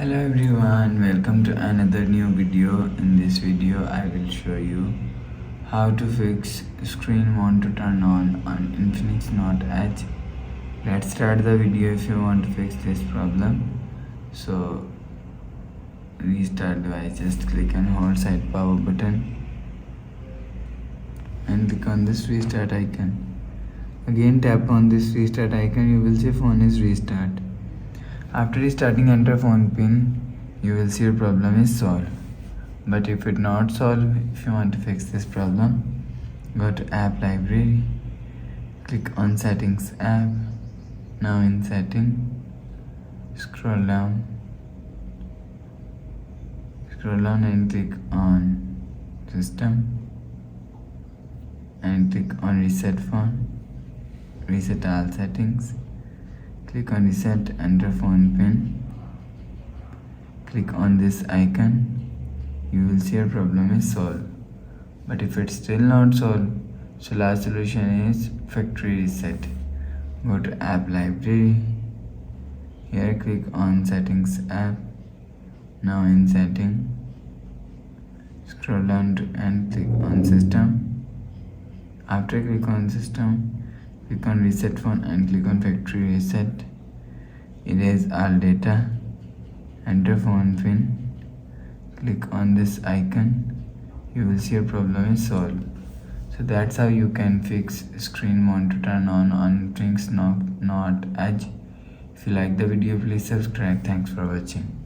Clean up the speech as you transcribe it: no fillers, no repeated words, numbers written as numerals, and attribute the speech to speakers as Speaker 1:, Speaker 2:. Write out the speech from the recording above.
Speaker 1: Hello everyone, welcome to another new video. In this video I will show you how to fix screen want to turn on Infinix Note Edge. Let's start the video. If you want to fix this problem, so restart device, just click and hold side power button and click on this restart icon. Again tap on this restart icon, you will see phone is restart. After restarting, enter phone pin, you will see your problem is solved. But if it not solved, if you want to fix this problem, go to app library, click on settings app. Now in setting, scroll down and click on system and click on reset phone, reset all settings. Click on reset, enter phone pin, click on this icon, you will see your problem is solved. But if it's still not solved, so last solution is factory reset. Go to app library, here click on settings app. Now in setting, scroll down and click on system. After click on system, click on reset phone and click on factory reset. Erase all data, enter phone pin, click on this icon, you will see your problem is solved. So that's how you can fix screen want to turn on Infinix Note Edge. If you like the video, please subscribe. Thanks for watching.